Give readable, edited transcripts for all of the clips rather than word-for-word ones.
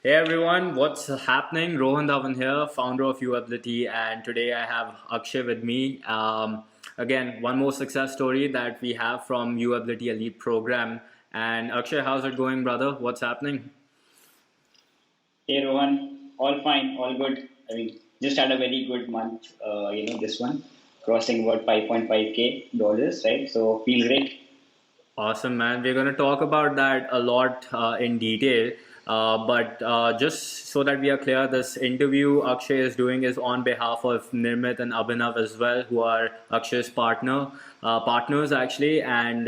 Hey everyone, what's happening? Rohan Dhawan here, founder of Ability, and today I have Akshay with me. Again, one more success story that we have from Ability Elite program. And Akshay, how's it going, brother? What's happening? Hey Rohan, all fine, all good. Just had a very good month. This one crossing about 5.5k dollars, right? So feels great. Awesome, man. We're going to talk about that a lot in detail. But just so that we are clear, this interview Akshay is doing is on behalf of Nirmit and Abhinav as well, who are Akshay's partners actually. And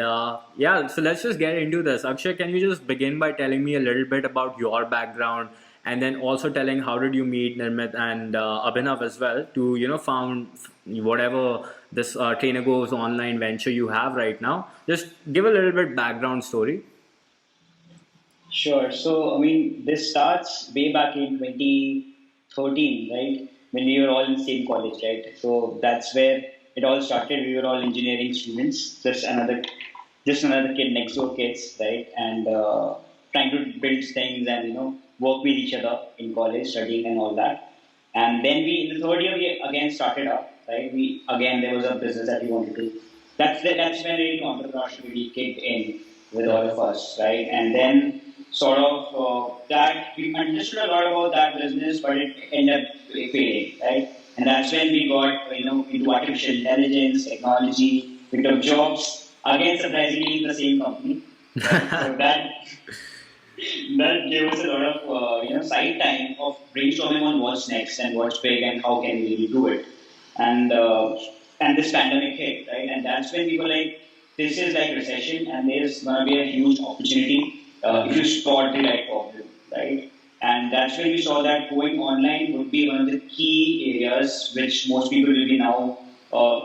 yeah, so let's just get into this. Akshay, can you just begin by telling me a little bit about your background, and then also telling how did you meet Nirmit and Abhinav as well to found whatever this trainer goes online venture you have right now. Just give a little bit background story. Sure. So this starts way back in 2013, right? When we were all in the same college, right? So that's where it all started. We were all engineering students, just another kid next door kids, right? And trying to build things and work with each other in college, studying and all that. And then in the third year we again started up, right? We again there was a business that we wanted to. That's when really entrepreneurship really kicked in with all of us, right? And then sort of that we understood a lot about that business, but it ended up failing, right? And that's when we got into artificial intelligence, technology. We took jobs again, surprisingly, in the same company, right? So that gave us a lot of side time of brainstorming on what's next and what's big and how can we really do it. And this pandemic hit, right? And that's when we were like, this is like recession, and there's gonna be a huge opportunity if you spot the right problem, right? And that's when we saw that going online would be one of the key areas which most people will be now,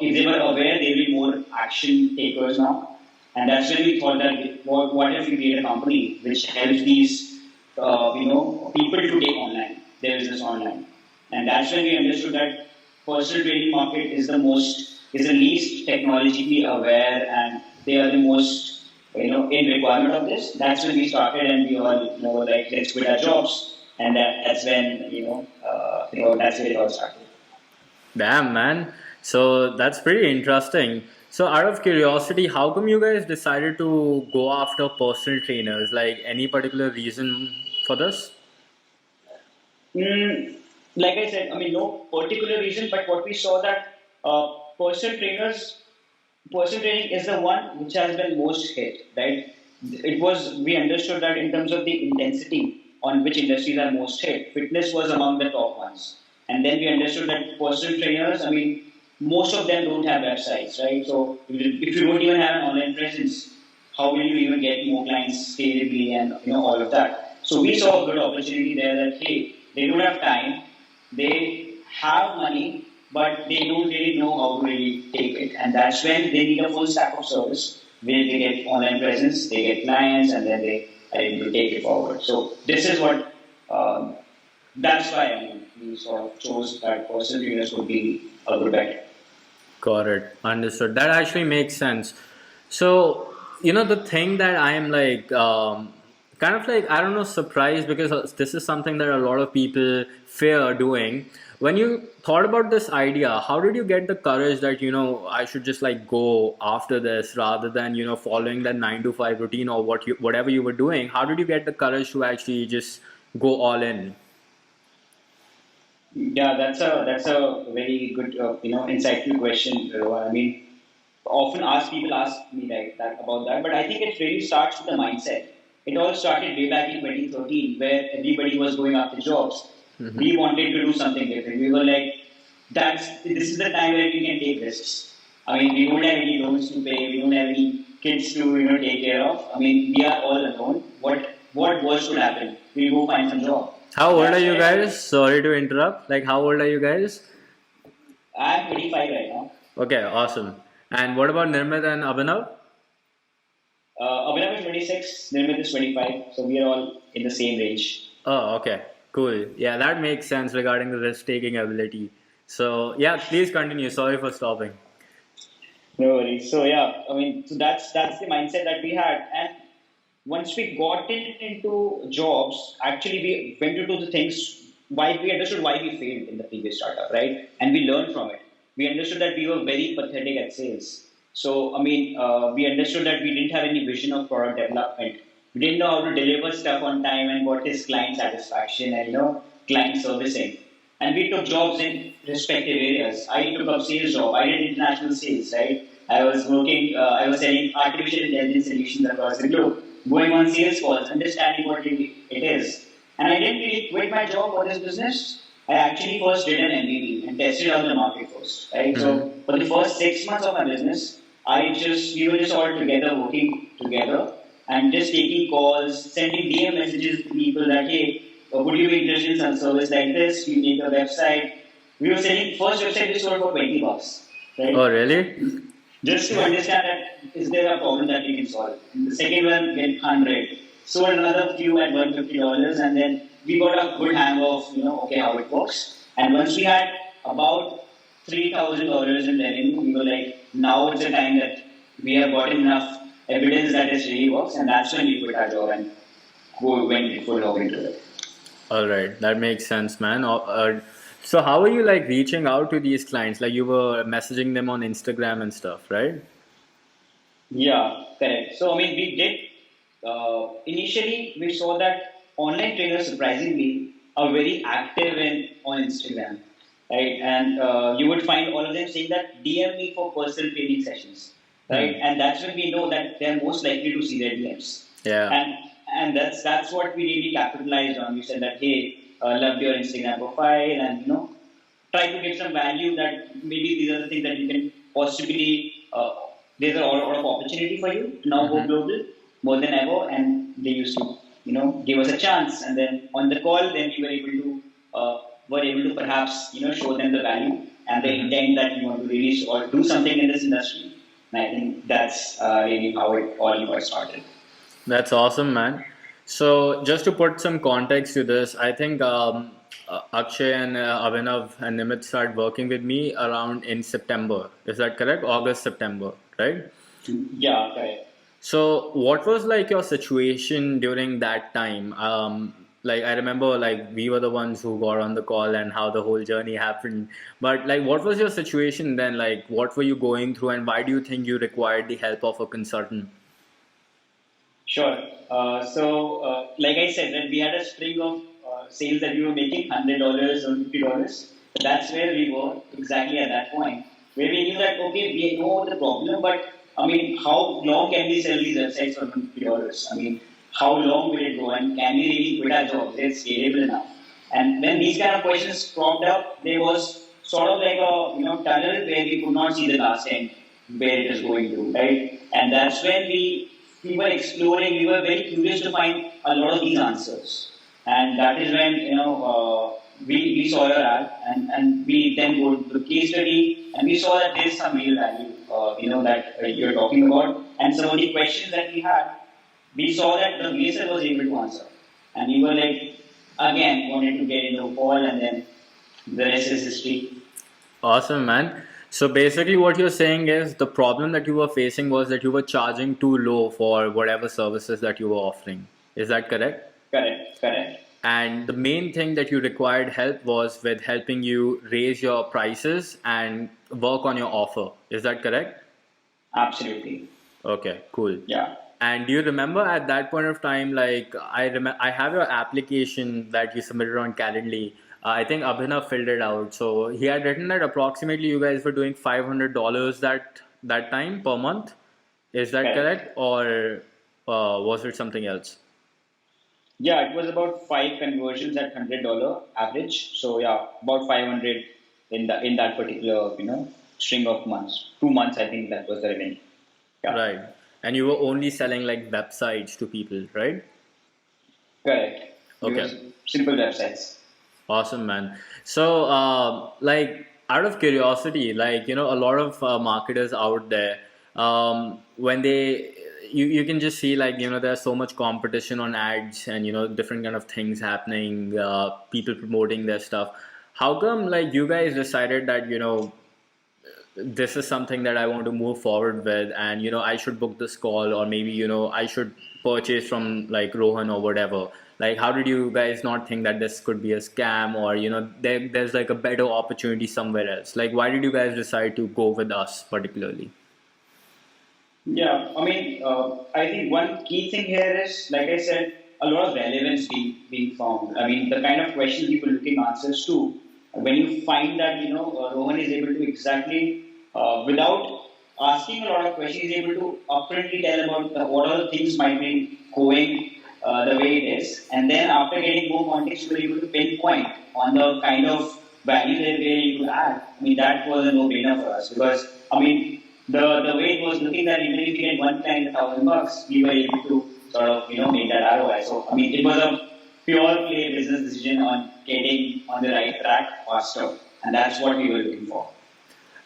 if they were aware, they will be more action takers now. And that's when we thought that what if we create a company which helps these people to take online their business online. And that's when we understood that personal training market is the least technologically aware, and they are the most in requirement of this. That's when we started, and we all were like, let's quit our jobs, and that's when that's where it all started. Damn, man. So that's pretty interesting. So, out of curiosity, how come you guys decided to go after personal trainers? Like, any particular reason for this? Mm, like I said, no particular reason, but what we saw that personal trainers, personal training is the one which has been most hit, right? We understood that in terms of the intensity on which industries are most hit, fitness was among the top ones. And then we understood that personal trainers, most of them don't have websites, right? So if you don't even have an online presence, how will you even get more clients scalably and all of that? So we saw a good opportunity there that hey, they don't have time, they have money, but they don't really know how to really take it. And that's when they need a full stack of service where they get online presence, they get clients, and then they are able to take it forward. So this is what that's why we sort of chose that personal trainers would be a good bet. Got it. Understood. That actually makes sense. So, the thing that I am like, kind of like, I don't know, surprised because this is something that a lot of people fear doing. When you thought about this idea, how did you get the courage that, I should just like go after this rather than, following that 9 to 5 routine or whatever you were doing? How did you get the courage to actually just go all in? Yeah, that's a very good insightful question. Often people ask me like that about that, but I think it really starts with the mindset. It all started way back in 2013, where everybody was going after jobs. We wanted to do something different. We were like, this is the time where we can take risks. We don't have any loans to pay. We don't have any kids to take care of. We are all alone. What worse could happen? We go find some job. How old are That's you where guys? Sorry to interrupt. Like, how old are you guys? I'm 25 right now. Okay, awesome. And what about Nirmit and Abhinav? Abhinav is 26, Nirmit is 25, so we are all in the same range. Oh, okay, cool. Yeah, that makes sense regarding the risk-taking ability. So, yeah, please continue. Sorry for stopping. No worries. So yeah, so that's the mindset that we had, and once we got into jobs, actually we went into the things why we understood why we failed in the previous startup, right? And we learned from it. We understood that we were very pathetic at sales. So, I mean, we understood that we didn't have any vision of product development. We didn't know how to deliver stuff on time and what is client satisfaction and client servicing. And we took jobs in respective areas. I took up sales job. I did international sales, right? I was working. I was selling artificial intelligence solutions across the globe, going on sales calls, understanding what it is. And I didn't really quit my job for this business. I actually first did an MBB and tested out the market first, right? Mm-hmm. So for the first 6 months of my business, we were just all together working together and just taking calls, sending DM messages to people that hey, would you be interested in some service like this? We make a website. We were selling first website we sold for $20, Oh, right? really? Just to understand that is there a problem that we can solve. And the second one get 100. Sold another few at $150, and then we got a good hang of okay how it works. And once we had about $3,000 in revenue, we were like, now it's the time that we have got enough evidence that it really works, and that's when we quit our job and went full log into it. All right, that makes sense, man. So how are you like reaching out to these clients? Like you were messaging them on Instagram and stuff, right? Yeah, correct. So, I mean, we did, initially, we saw that online trainers, surprisingly, are very active on Instagram, right? And you would find all of them saying that DM me for personal training sessions, right? Hmm. And that's when we know that they're most likely to see their DMs. Yeah. And that's what we really capitalized on. We said that, hey, loved your Instagram profile and, try to get some value that maybe these are the things that you can possibly there's a lot of opportunity for you to now go Mm-hmm. global more than ever, and they used to give us a chance, and then on the call then we were able to perhaps show them the value and the Mm-hmm. intent that we want to really or do something in this industry, and I think that's really how it all got started. That's awesome, man. So, just to put some context to this, I think Akshay and Abhinav and Nirmit started working with me around in September. Is that correct? August, September, right? Yeah, correct. So, what was like your situation during that time? Like I remember, like we were the ones who got on the call and how the whole journey happened. But like, what was your situation then? Like, what were you going through, and why do you think you required the help of a consultant? Sure. Like I said, that we had a string of sales that we were making $100 or $50. That's where we were exactly at that point, where we knew that okay, we know the problem, but I mean, how long can we sell these websites for $50? I mean, how long will it go, and can we really quit our jobs? Is it scalable enough? And when these kind of questions cropped up, there was sort of like a tunnel where we could not see the last end where it is going to, right? And that's when we were exploring, we were very curious to find a lot of these answers. And that is when, we saw your ad, and we then go to the case study, and we saw that there is some real value, that you're talking about. And some of the questions that we had, we saw that the VSL was able to answer. And we were like, again, wanted to get into a call, and then the rest is history. Awesome, man. So basically, what you're saying is the problem that you were facing was that you were charging too low for whatever services that you were offering. Is that correct? Correct, correct. And the main thing that you required help was with helping you raise your prices and work on your offer. Is that correct? Absolutely. Okay, cool. Yeah. And do you remember at that point of time, like I have your application that you submitted on Calendly. I think Abhinav filled it out. So he had written that approximately you guys were doing $500 that time per month. Is that Correct. correct, or was it something else? Yeah, it was about five conversions at $100 average. So yeah, about 500 in that particular string of months. 2 months, I think that was the revenue. Yeah, Right. And you were only selling like websites to people, right? correct. It Okay. was simple websites. Awesome, man. So, like, out of curiosity, like, a lot of marketers out there, when you can just see, like, there's so much competition on ads and, different kind of things happening, people promoting their stuff. How come, like, you guys decided that, this is something that I want to move forward with, and I should book this call, or maybe I should purchase from like Rohan or whatever. Like, how did you guys not think that this could be a scam, or there's like a better opportunity somewhere else? Like, why did you guys decide to go with us particularly? Yeah, I mean, I think one key thing here is, like I said, a lot of relevance being found. I mean, the kind of questions people looking answers to. When you find that, Rohan is able to exactly, without asking a lot of questions, is able to upfrontly tell about what all the things might be going the way it is. And then after getting more context, you were able to pinpoint on the kind of value that they were able to add. I mean, that was a no-brainer for us because, I mean, the way it was looking that even if we get one client $1,000, we were able to sort of make that ROI. So I mean, it was a pure play business decision on getting on the right track faster, and that's what we were looking for.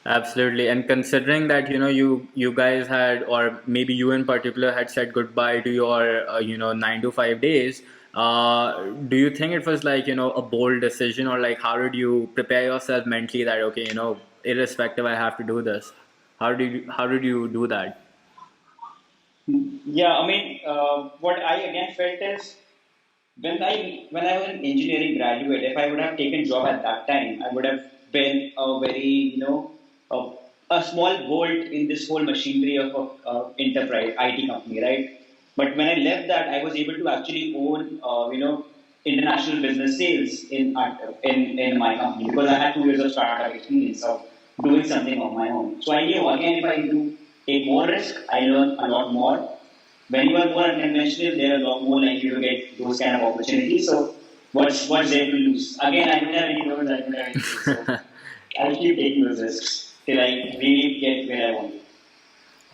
Absolutely. And considering that, you guys had, or maybe you in particular had said goodbye to your, 9 to 5 days, do you think it was like, a bold decision, or like how did you prepare yourself mentally that, okay, irrespective, I have to do this? How did you do that? Yeah, I mean, what I again felt is when I was an engineering graduate, if I would have taken job at that time, I would have been a very a, a small bolt in this whole machinery of a enterprise IT company, right? But when I left that, I was able to actually own international business sales in my company because I had 2 years of startup experience of doing something of my own. So I knew again if I do take more risk, I learn a lot more. When you are more unconventional, they are a lot more likely to get those kind of opportunities. So what's there to lose? Again, I don't have any problems. I don't have any issues. So I'll keep taking those risks till I really get where I want.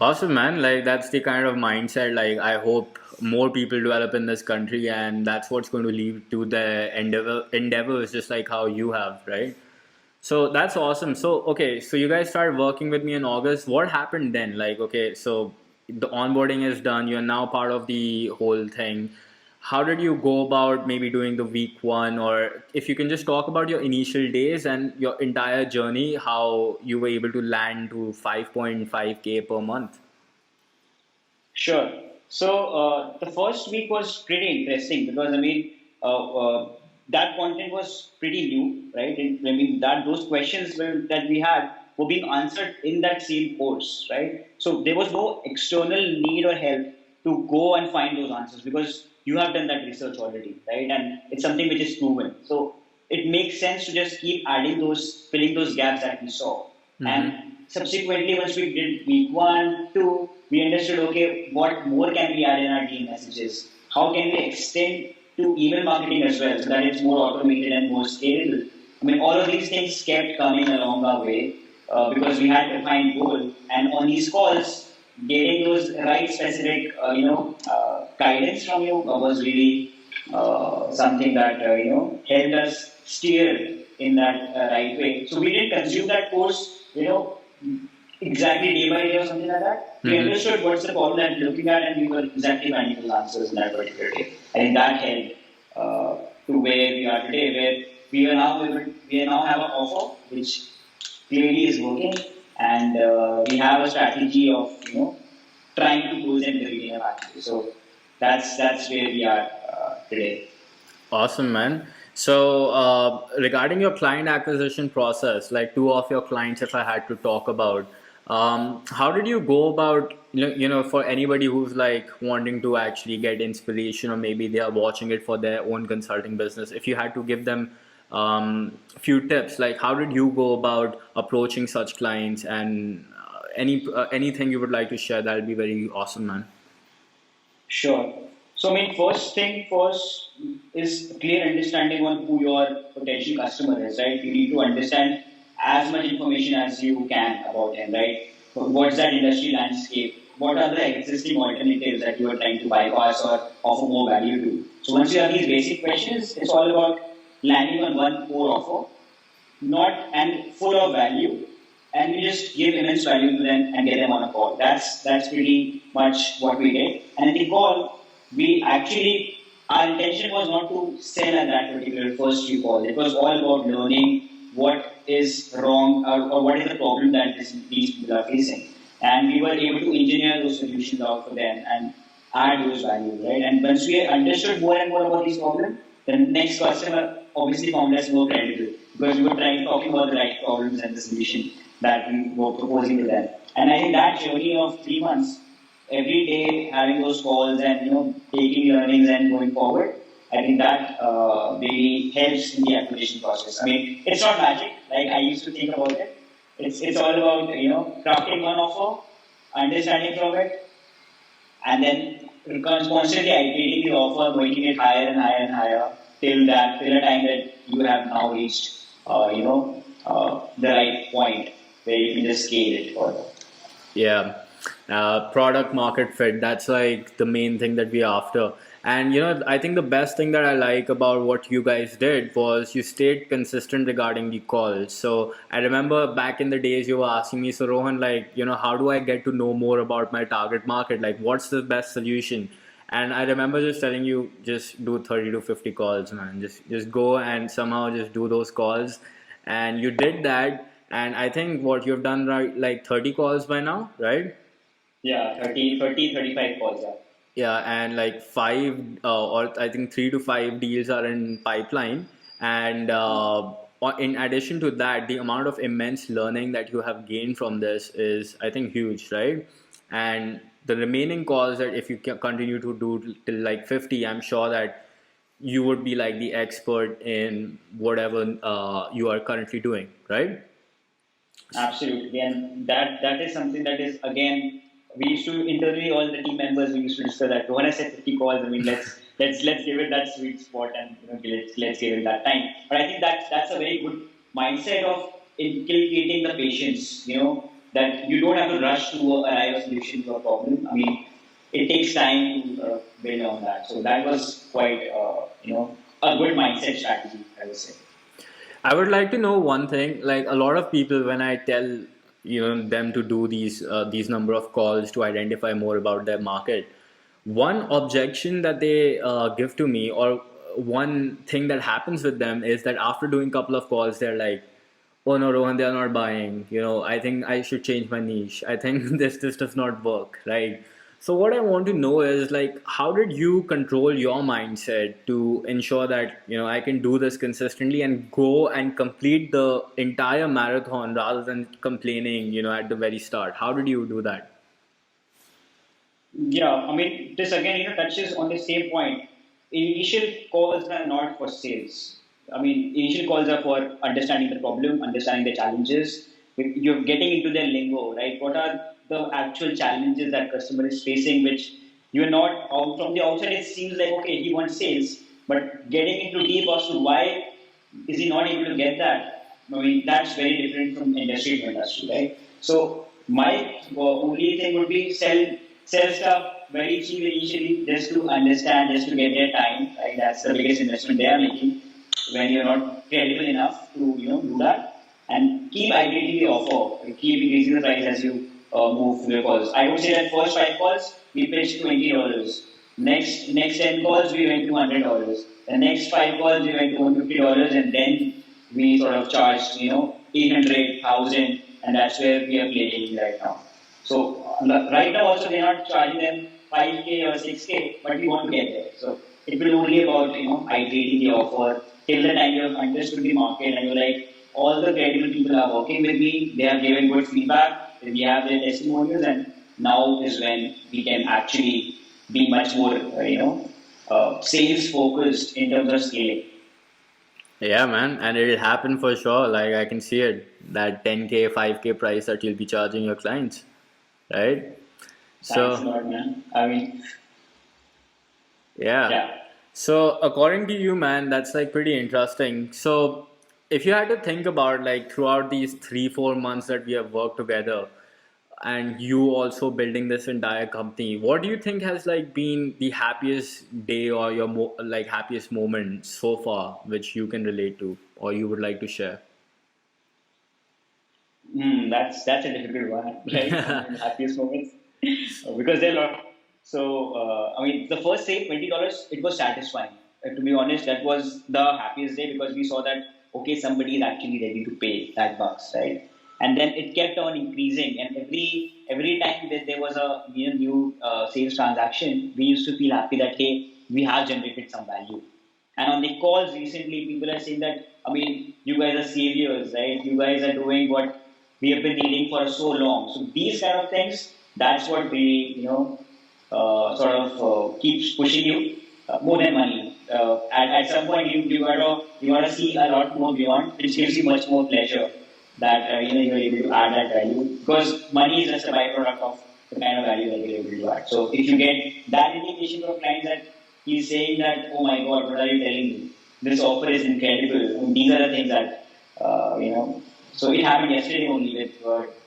Awesome, man. Like, that's the kind of mindset, like, I hope more people develop in this country, and that's what's going to lead to the endeavors, just like how you have, right? So that's awesome. So, okay, so you guys started working with me in August. What happened then? Like, okay, so the onboarding is done. You're now part of the whole thing. How did you go about maybe doing the week one? Or if you can just talk about your initial days and your entire journey, how you were able to land to 5.5K per month? Sure. So the first week was pretty interesting because I mean that content was pretty new, right? I mean that those questions that we had were being answered in that same course, right? So there was no external need or help to go and find those answers because you have done that research already, right? And it's something which is proven. So it makes sense to just keep adding those, filling those gaps that we saw. Mm-hmm. And subsequently, once we did week one, two, we understood okay, what more can we add in our DM messages? How can we extend to email marketing as well so that it's more automated and more scalable? I mean, all of these things kept coming along our way because we had defined goal, and on these calls, getting those right specific, guidance from you was really something that helped us steer in that right way. So we didn't consume that course, exactly day by day or something like that. We Mm-hmm. understood what's the problem that we're looking at, and we were exactly finding those answers in that particular day. I think that helped to where we are today, where we now have an offer which clearly is working, and we have a strategy of trying to close and delivering a package. So that's where we are today. Awesome, man. So, regarding your client acquisition process, like two of your clients, if I had to talk about, how did you go about, for anybody who's like wanting to actually get inspiration, or maybe they are watching it for their own consulting business, if you had to give them few tips, like how did you go about approaching such clients, and anything you would like to share, that would be very awesome, man. Sure. So, I mean, first thing first is clear understanding on who your potential customer is, right? You need to understand as much information as you can about him, right? What's that industry landscape? What are the existing alternatives that you are trying to bypass or offer more value to? So, once you have these basic questions, it's all about landing on one core offer, not and full of value, and we just give immense value to them and get them on a call. That's pretty much what we did. And in the call, we actually our intention was not to sell at that particular first few call. It was all about learning what is wrong or what is the problem that these people are facing. And we were able to engineer those solutions out for them and add those values, right? And once we understood more and more about these problems, the next customer obviously found us more credible because we were trying talking about the right problems and the solution that we were proposing to them. And I think that journey of 3 months, every day having those calls and taking learnings and going forward, I think that really helps in the acquisition process. I mean, it's not magic like I used to think about it. It's all about crafting one offer, understanding from it, and then constantly iterating the offer, making it higher and higher and higher till a time that you have now reached the right point where you can just scale it further. Yeah, product market fit. That's like the main thing that we're after. And I think the best thing that I like about what you guys did was you stayed consistent regarding the calls. So I remember back in the days you were asking me, so Rohan, like, how do I get to know more about my target market? Like, what's the best solution? And I remember just telling you, just do 30 to 50 calls, man. Just go and somehow just do those calls. And you did that. And I think what you've done, right, like 30 calls by now, right? Yeah, 35 calls. Yeah. Yeah, and like five or I think 3 to 5 deals are in pipeline. And in addition to that, the amount of immense learning that you have gained from this is, I think, huge, right? And the remaining calls that if you continue to do till like 50, I'm sure that you would be like the expert in whatever you are currently doing, right? Absolutely, and that is something that is again we used to internally all the team members we used to discuss that. When I said 50 calls, I mean let's give it that sweet spot and let's give it that time. But I think that's a very good mindset of inculcating the patience. That you don't have to rush to arrive a solution to a problem. I mean, it takes time to build on that. So that was quite a good mindset strategy, I would say. I would like to know one thing. Like a lot of people, when I tell them to do these number of calls to identify more about their market, one objection that they give to me, or one thing that happens with them, is that after doing a couple of calls, they're like, "Oh no, Rohan, they are not buying. I think I should change my niche. I think this does not work, right?" So what I want to know is like, how did you control your mindset to ensure that I can do this consistently and go and complete the entire marathon rather than complaining at the very start? How did you do that? Yeah, I mean, this again, touches on the same point. Initial calls are not for sales. I mean, initial calls are for understanding the problem, understanding the challenges. You're getting into their lingo, right? What are the actual challenges that customer is facing, which you're not out from the outside. It seems like okay, he wants sales, but getting into deep as to why is he not able to get that? I mean, that's very different from industry to industry, right? So my only thing would be sell stuff very cheap initially, just to understand, just to get their time. Right? That's the biggest investment they are making when you're not credible enough to do that. And keep iterating the offer, keep increasing the price as you move through the calls. I would say that first 5 calls we pitched $20. Next 10 calls we went to $100. The next 5 calls we went to $150, and then we sort of charged 800, 1000, and that's where we are playing right now. So right now also they're not charging them 5k or 6k, but we want to get there. So it will only about iterating the offer till the time you have understood the market and you're like, all the credible people are working with me, they have given good feedback, we have their testimonials, and now is when we can actually be much more sales focused in terms of scaling. Yeah, man, and it'll happen for sure. Like I can see it, that 10K, 5K price that you'll be charging your clients, right? Thanks a So lot, man. I mean, yeah. yeah. So according to you, man, that's like pretty interesting. So if you had to think about like throughout these 3, 4 months that we have worked together, and you also building this entire company, what do you think has like been the happiest day or your like happiest moment so far, which you can relate to or you would like to share? That's a difficult one, right? I mean, happiest moments because there are a lot. So I mean, the first sale $20, it was satisfying. To be honest, that was the happiest day because we saw that okay, somebody is actually ready to pay that bucks, right? And then it kept on increasing, and every time that there was a new sales transaction, we used to feel happy that hey, we have generated some value. And on the calls recently, people are saying that, I mean, you guys are saviors, right? You guys are doing what we have been needing for so long. So these kind of things, that's what we, sort of keeps pushing you more than money. At some point, you gotta see a lot more beyond, which gives you much more pleasure that you're able to add that value, because money is just a byproduct of the kind of value that you're able to add. So if you get that indication from clients that he's saying that, oh my God, what are you telling me? This offer is incredible. And these are the things that, So it happened yesterday only with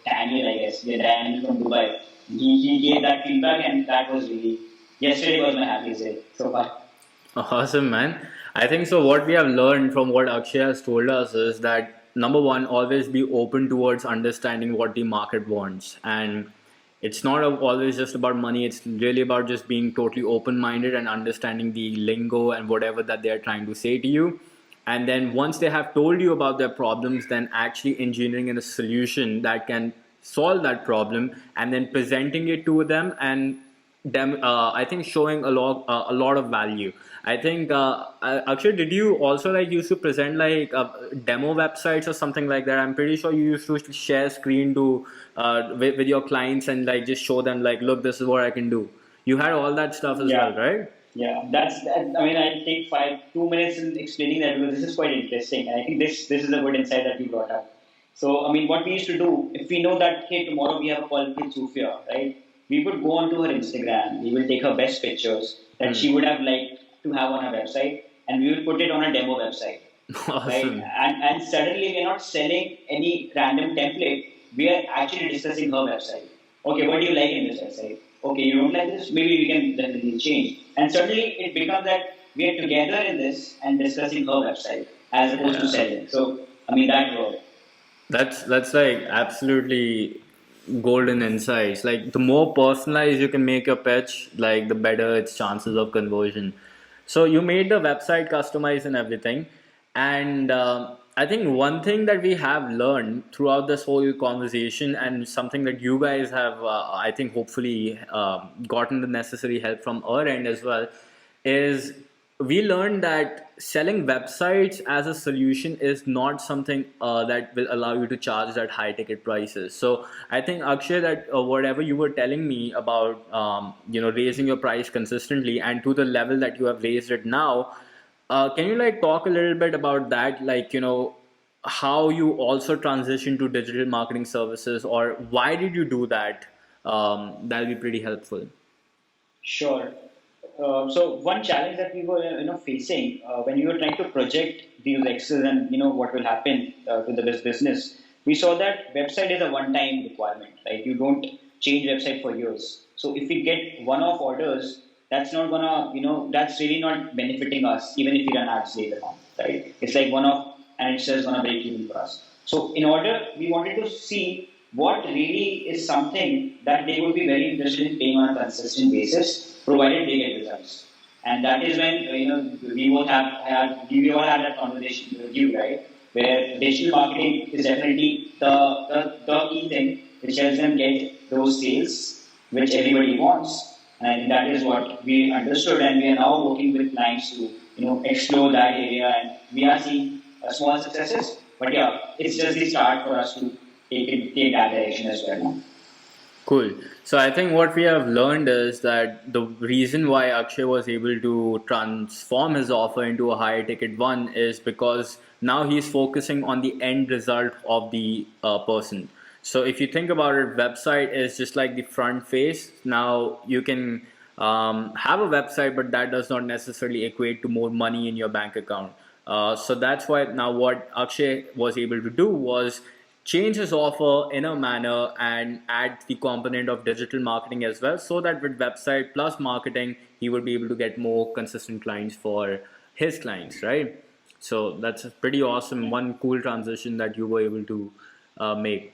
Daniel, I guess. Yeah, Daniel from Dubai. He gave that feedback, and that was really, yesterday was my happiest day so far. Awesome, man. I think so. What we have learned from what Akshay has told us is that number one, always be open towards understanding what the market wants. And it's not always just about money, it's really about just being totally open minded and understanding the lingo and whatever that they're trying to say to you. And then once they have told you about their problems, then actually engineering in a solution that can solve that problem and then presenting it to them and them I think showing a lot of value. I think Akshay, did you also like used to present like demo websites or something like that? I'm pretty sure you used to share screen to with your clients and like just show them like, look, this is what I can do. You had all that stuff as well, Yeah. right? Yeah, that's that. I mean, I'll take 2 minutes in explaining that, because this is quite interesting, and I think this is a good insight that you brought up. So, I mean, what we used to do, if we know that hey, tomorrow we have a call with Sufia, right? We would go onto her Instagram. We will take her best pictures that Hmm. she would have liked to have on her website, and we will put it on a demo website, right? Awesome. And suddenly we're not selling any random template. We are actually discussing her website. Okay, what do you like in this website? Okay, you don't like this? Maybe we can definitely change. And suddenly it becomes that we are together in this and discussing her website as opposed to Yeah. selling. So, I mean, that worked. That's like absolutely golden insights. Like the more personalized you can make your pitch, like the better its chances of conversion. So you made the website customized and everything, and I think one thing that we have learned throughout this whole conversation, and something that you guys have, I think, hopefully gotten the necessary help from our end as well, is we learned that selling websites as a solution is not something that will allow you to charge that high ticket prices. So I think Akshay, that whatever you were telling me about, raising your price consistently and to the level that you have raised it now, can you like talk a little bit about that? Like, how you also transition to digital marketing services, or why did you do that? That'll be pretty helpful. Sure. So one challenge that we were facing when we were trying to project these X's and what will happen to the business, we saw that website is a one-time requirement, right? You don't change website for years. So if we get one-off orders, that's not gonna that's really not benefiting us even if we run ads later on, right? It's like one-off and it's just gonna break even for us. So in order, we wanted to see what really is something that they would be very interested in paying on a consistent basis, provided they get results. And that is when we both have had we all had that conversation with you, right? Where digital marketing is definitely the key thing which helps them get those sales which everybody wants. And I think that is what we understood, and we are now working with clients to explore that area, and we are seeing small successes. But yeah, it's just the start for us to take that direction as well. Cool. So I think what we have learned is that the reason why Akshay was able to transform his offer into a higher ticket one is because now he's focusing on the end result of the person. So if you think about it, website is just like the front face. Now you can have a website, but that does not necessarily equate to more money in your bank account. So that's why now what Akshay was able to do was change his offer in a manner and add the component of digital marketing as well, so that with website plus marketing he would be able to get more consistent clients for his clients, right? So that's a pretty awesome, one cool transition that you were able to make.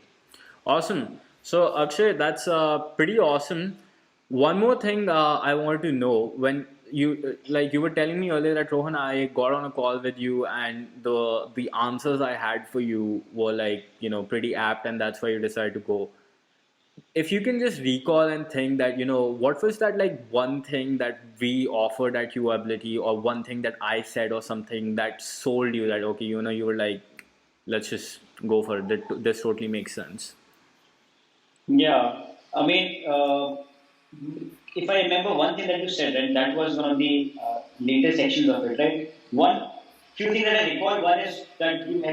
Awesome. So Akshay, that's pretty awesome. One more thing I wanted to know, when you were telling me earlier that Rohan, I got on a call with you, and the answers I had for you were like, pretty apt, and that's why you decided to go. If you can just recall and think that, what was that like one thing that we offered at your ability, or one thing that I said or something that sold you that, okay, you were like, let's just go for it. This totally makes sense. Yeah, I mean, if I remember one thing that you said, and that was one of the later sections of it, right? One few things that I recall. One is that you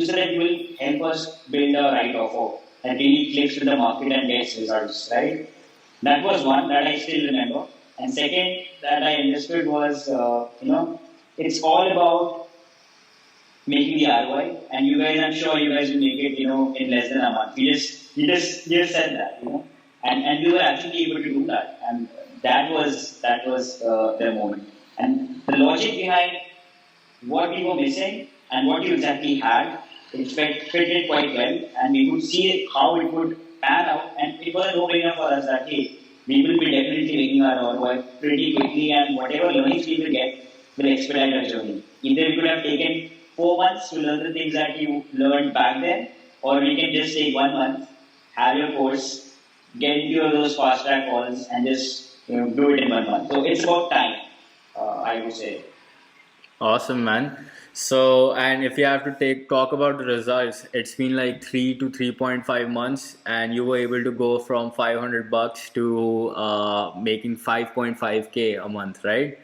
said that you will help us build a right offer that really clicks with the market and gets results, right? That was one that I still remember. And second that I understood was, it's all about making the ROI. And you guys, I'm sure you guys will make it, in less than a month. You just said that, and we were actually able to do that, and that was the moment. And the logic behind what we were missing and what you exactly had, it fitted quite well, and we could see how it would pan out, and it was a no-brainer for us that hey, we will be definitely making our ROI pretty quickly, and whatever learnings we will get will expedite our journey. Either we could have taken 4 months to learn the things that you learned back then, or we can just take 1 month, have your course, get into those fast track calls, and just do it in 1 month. So it's about time, I would say. Awesome, man. So, and if you have to talk about the results, it's been like 3 to 3.5 months, and you were able to go from $500 to making 5.5K a month, right?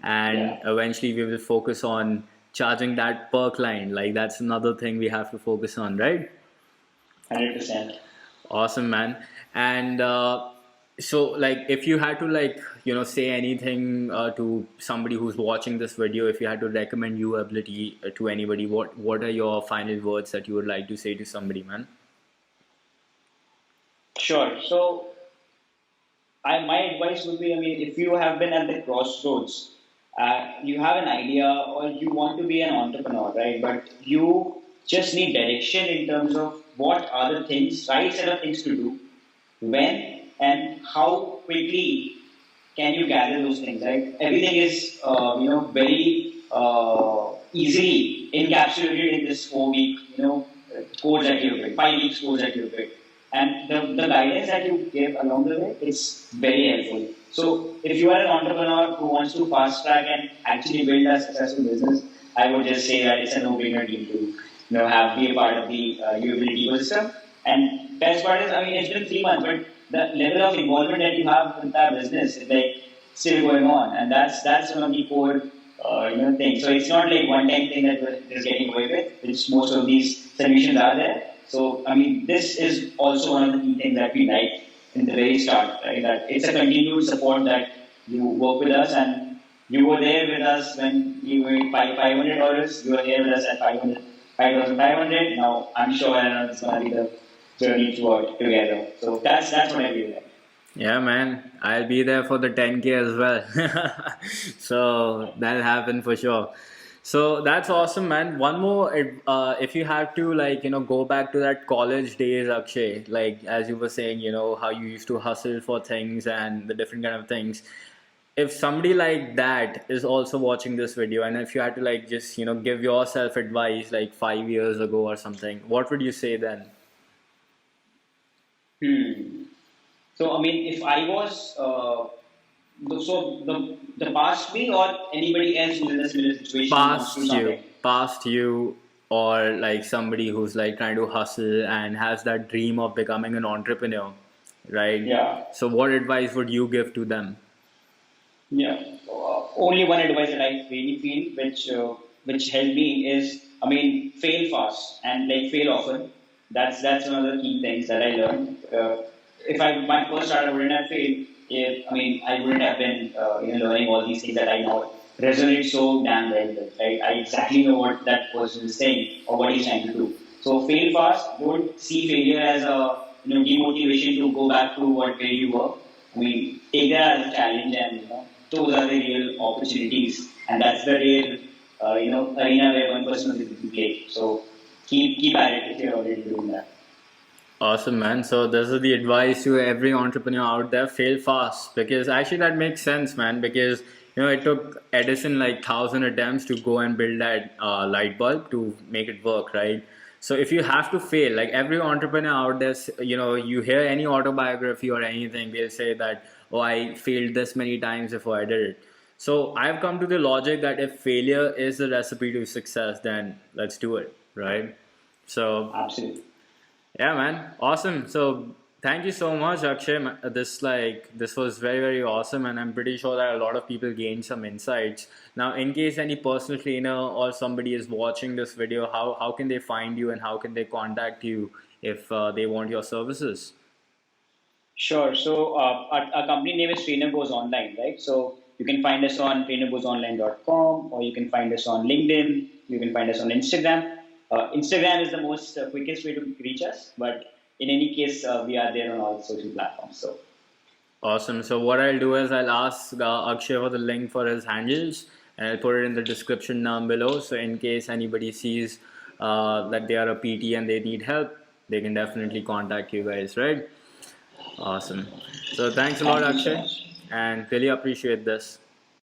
And Yeah, eventually, we will focus on charging that per client. Like that's another thing we have to focus on, right? 100%. Awesome, man. And so, like, if you had to, like, say anything to somebody who's watching this video, if you had to recommend your ability to anybody, what are your final words that you would like to say to somebody, man? Sure. So my advice would be, I mean, if you have been at the crossroads, you have an idea or you want to be an entrepreneur, right? But you just need direction in terms of what are the things, right set of things to do, when and how quickly can you gather those things, right? Everything is, very easily encapsulated in this 4 week, course that you pick, 5 weeks course that you pick. And the guidance that you give along the way is very helpful. So if you are an entrepreneur who wants to fast track and actually build a successful business, I would just say that it's a no-brainer deal to, have be a part of the UAbility ecosystem. And best part is, I mean, it's been 3 months, but the level of involvement that you have with that business is like still going on, and that's one of the core things. So it's not like one-time thing that we're just getting away with, which most of these solutions are there. So I mean, this is also one of the key things that we like in the very start, right? That it's a continued support that you work with us, and you were there with us when you were $500. You were here with us at 5,500. Now I'm sure it's gonna be the journey throughout together. So that's what I feel like. Yeah, man, I'll be there for the 10K as well. So that'll happen for sure. So that's awesome, man. One more, if you have to, like, go back to that college days, Akshay, like, as you were saying, how you used to hustle for things and the different kind of things. If somebody like that is also watching this video, and if you had to, like, just, give yourself advice like 5 years ago or something, what would you say then? Hmm. So I mean, if I was the past me or anybody else who's in a similar situation who wants to do something. Past you, or like somebody who's like trying to hustle and has that dream of becoming an entrepreneur, right? Yeah, So what advice would you give to them? yeah. Only one advice that I really feel, which helped me is, I mean, fail fast and like fail often. That's one of the key things that I learned. If I my first start, I wouldn't have failed. If I mean, I wouldn't have been learning all these things that I now resonate so damn well with. Right? I exactly know what that person is saying or what he's trying to do. So fail fast. Don't see failure as a demotivation to go back to what where you were. I mean, take that as a challenge, and those are the real opportunities, and that's the real arena where one person will play. So keep at it if you're already doing that. Awesome, man. So this is the advice to every entrepreneur out there: fail fast, because actually that makes sense, man. Because it took Edison like 1,000 attempts to go and build that light bulb to make it work, right? So if you have to fail, like every entrepreneur out there, you hear any autobiography or anything, they'll say that, oh, I failed this many times before I did it. So I've come to the logic that if failure is the recipe to success, then let's do it, right? So Absolutely. yeah, man, awesome. So thank you so much, Akshay. This was very very awesome, and I'm pretty sure that a lot of people gained some insights. Now, in case any personal trainer or somebody is watching this video, how can they find you and how can they contact you if they want your services? Sure. So our company name is Trainer Goes Online, right? So you can find us on trainergoesonline.com, or you can find us on LinkedIn. You can find us on Instagram. Instagram is the most quickest way to reach us, but in any case, we are there on all social platforms. So Awesome. So what I'll do is I'll ask Akshay for the link for his handles, and I'll put it in the description down below. So in case anybody sees that they are a PT and they need help, they can definitely contact you guys, right? Awesome. So thanks a lot, thank you so Akshay, much. and really appreciate this.